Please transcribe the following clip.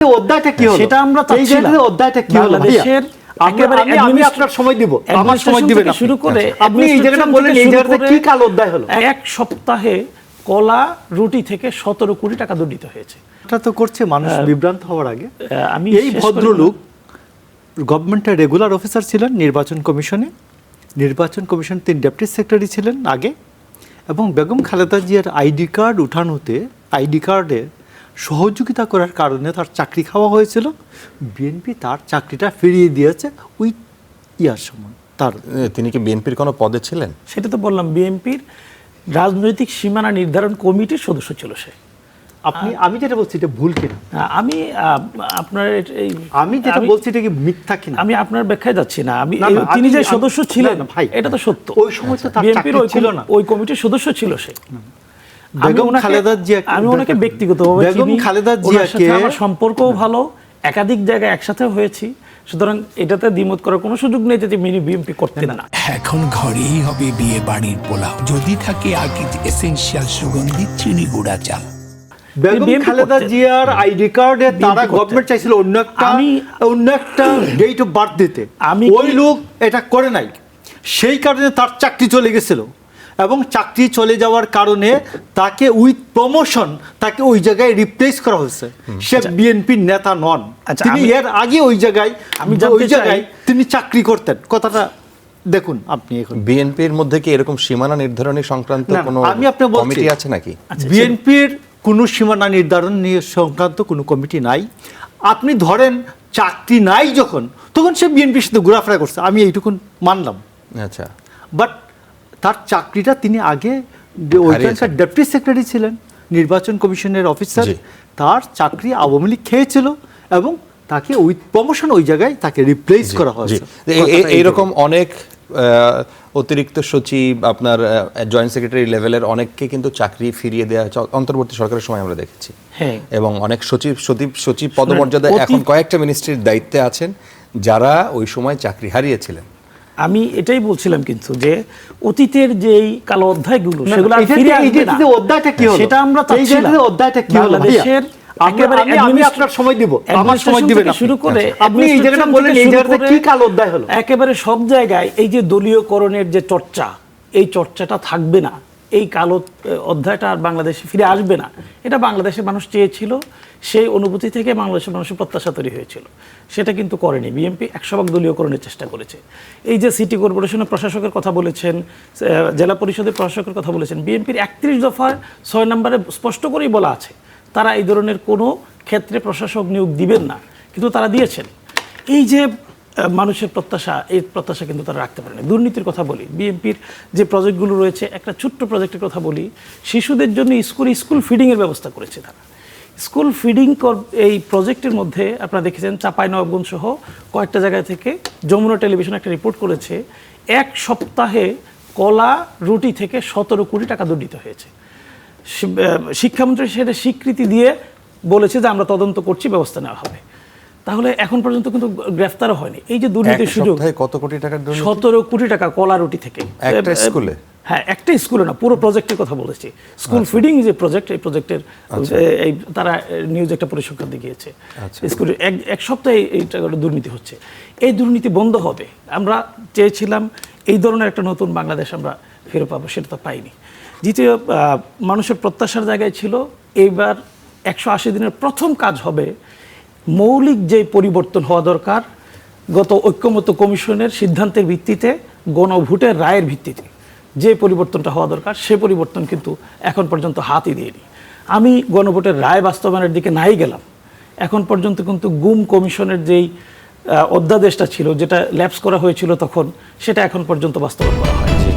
অধ্যায়টা কি হলো সেটা আমরা এই যে অধ্যায়টা কি হলো বাংলাদেশের আমি আপনার সময় দিব, আমার সময় দিবেন না শুরু করে আপনি এই জায়গাটা বলেন, এই জায়গাটা কি কাল অধ্যায় হলো? এক সপ্তাহে কলা রুটি থেকে 17 কোটি টাকা দুর্নীতি হয়েছে। এটা তো করছে মানুষ বিভ্রান্ত হওয়ার আগে। আমি এই ভদ্রলোক গভর্নমেন্টের রেগুলার অফিসার ছিলেন নির্বাচন কমিশনে, নির্বাচন কমিশন 3 ডেপুটি সেক্রেটারি ছিলেন আগে, এবং বেগম খালেদা জিয়ার আইডি কার্ড উঠানোতে আইডি কার্ডে সহযোগিতা করার কারণে তার চাকরি খাওয়া হয়েছিল। বিএনপি তার চাকরিটা ফিরিয়ে দিয়েছে ওই ইয়ার সময়। তিনি কি বিএনপির কোনো পদে ছিলেন? সেটা তো বললাম, বিএনপির রাজনৈতিক সীমানা নির্ধারণ কমিটির সদস্য ছিল সে। আমি যেটা বলছি এটা ভুল কিনা, আমি যেটা বলছি এটা কি মিথ্যা কিনা, আমি আপনার ব্যাখ্যায় যাচ্ছি না। তিনি যে সদস্য ছিলেন ভাই, এটা তো সত্য। ওই সময় তো তার বিএনপির চাকরি ছিল না, ওই কমিটির সদস্য ছিল সে। আমি ওনাকে ব্যক্তিগতভাবে বেগম খালেদা জিয়াকে আমার সম্পর্কও ভালো, একাধিক জায়গায় একসাথে হয়েছি, সুতরাং এটাতে দ্বিমত করার কোনো সুযোগ নেই যে মিনি বিএনপি করতেন না। এখন ঘরেই হবে বিয়ে বাড়ির পোলাও, যদি থাকে আকিজ এসেনশিয়াল সুগন্ধি চিনি গুঁড়া চাল। বেগম খালেদা জিয়ার আইডি কার্ডে তারা গভর্নমেন্ট চাইছিল অন্য একটা ডেট অফ বার্থ দিতে, ওই লোক এটা করে নাই, সেই কারণে তার চাকরি চলে গেছিল, এবং চাকরি চলে যাওয়ার কারণে তাকে উইথ প্রমোশন তাকে ওই জায়গায় রিপ্লেস করা হয়েছে। সে বিএনপির নেতা নন, তিনি এর আগে ওই জায়গায় তিনি চাকরি করতেন। কথাটা দেখুন আপনি, এখন বিএনপির মধ্যে কি এরকম সীমানা নির্ধারণী সংক্রান্ত কোনো কমিটি আছে নাকি? বিএনপির কোনো সীমানা নির্ধারণ নিয়ে সংক্রান্ত কোনো কমিটি নাই। আপনি ধরেন চাকরি নাই যখন, তখন সে বিএনপির সাথে ঘোরাফেরা করছে, আমি এইটুকুন মানলাম। আচ্ছা, বাট তার চাকরিটা তিনি আগে ওইখানকার ডেপুটি সেক্রেটারি ছিলেন, নির্বাচন কমিশনের অফিসার, তার চাকরি আওয়ামী লীগ খেয়েছিল এবং তাকে উইথ প্রমোশন ওই জায়গায় তাকে রিপ্লেস করা হয়েছে। এইরকম অনেক অতিরিক্ত সচিব, আপনার জয়েন্ট সেক্রেটারি লেভেলের অনেককে কিন্তু চাকরি ফিরিয়ে দেওয়া হয়েছে অন্তর্বর্তী সরকারের সময়, আমরা দেখেছি। এবং অনেক সচিব পদমর্যাদায় এখন কয়েকটা মিনিস্ট্রির দায়িত্বে আছেন যারা ওই সময় চাকরি হারিয়েছিলেন। আমি এটাই বলছিলাম কিন্তু যে অতীতের যেই কালো অধ্যায়গুলো সেগুলো ফিরে আসবে না। অধ্যায়টা কি হলো সেটা আমরা চাচ্ছিলাম। অধ্যায়টা কি হলো বাংলাদেশের আমি আপনার সময় দিব, আমার সময় দিবেন না শুরু করে আপনি এই জায়গাটা বলেন, এই জায়গাটা কি কালো অধ্যায় হলো? একেবারে সব জায়গায় এই যে দলীয়করণের যে চর্চা, এই চর্চাটা থাকবে না, এই কালো অধ্যায়টা আর বাংলাদেশে ফিরে আসবে না। এটা বাংলাদেশের মানুষ চেয়েছিল, সেই অনুভূতি থেকে বাংলাদেশের মানুষের প্রত্যাশা তৈরি হয়েছিল, সেটা কিন্তু করেনি। বিএনপি 100% দলীয়করণের চেষ্টা করেছে। এই যে সিটি কর্পোরেশনের প্রশাসকের কথা বলেছেন, জেলা পরিষদের প্রশাসকের কথা বলেছেন, বিএনপির 31 দফার 6 নম্বরে স্পষ্ট করেই বলা আছে তারা এই ধরনের কোনো ক্ষেত্রে প্রশাসক নিয়োগ দিবেন না, কিন্তু তারা দিয়েছেন। এই যে মানুষের প্রত্যাশা, এই প্রত্যাশা কিন্তু তারা রাখতে পারেনি। দুর্নীতির কথা বলি, বিএনপির যে প্রজেক্টগুলো রয়েছে, একটা ছোট্ট প্রজেক্টের কথা বলি, শিশুদের জন্য স্কুল ফিডিংয়ের ব্যবস্থা করেছে তারা। স্কুল ফিডিং এই প্রজেক্টের মধ্যে আপনারা দেখেছেন চাঁপাইনবাবগঞ্জ সহ কয়েকটা জায়গা থেকে যমুনা টেলিভিশন একটা রিপোর্ট করেছে, এক সপ্তাহে কলা রুটি থেকে 17 কোটি টাকা দুর্নীতি হয়েছে। শিক্ষামন্ত্রী সেটা স্বীকৃতি দিয়ে বলেছে যে আমরা তদন্ত করছি, ব্যবস্থা নেওয়া হবে। তাহলে এখন পর্যন্ত কিন্তু গ্রেফতারও হয়নি। এই যে দুর্নীতির সুযোগ, কত কোটি টাকা? 17 কোটি টাকা কলা রুটি থেকে একটা স্কুলে। হ্যাঁ, একটা স্কুলে না, পুরো প্রজেক্টের কথা বলেছি। স্কুল ফিডিং যে প্রজেক্ট, এই প্রজেক্টের এই তারা নিউজ একটা পরিসংখ্যান দেখিয়েছে, স্কুলে এক সপ্তাহে এই টাকাটা দুর্নীতি হচ্ছে। এই দুর্নীতি বন্ধ হবে। আমরা চেয়েছিলাম এই ধরনের একটা নতুন বাংলাদেশ আমরা ফিরে পাবো, সেটা তো পাইনি। দ্বিতীয়, মানুষের প্রত্যাশার জায়গায় ছিল এইবার 180 দিনের প্রথম কাজ হবে মৌলিক যে পরিবর্তন হওয়া দরকার, গত ঐক্যমত্য কমিশনের সিদ্ধান্তের ভিত্তিতে, গণভোটের রায়ের ভিত্তিতে যে পরিবর্তনটা হওয়া দরকার, সে পরিবর্তন কিন্তু এখন পর্যন্ত হাতই দিইনি। আমি গণভোটের রায় বাস্তবায়নের দিকে নাই গেলাম, এখন পর্যন্ত কিন্তু গুম কমিশনের যেই অধ্যাদেশটা ছিল, যেটা ল্যাপস করা হয়েছিল তখন, সেটা এখন পর্যন্ত বাস্তবায়ন করা হয়েছে।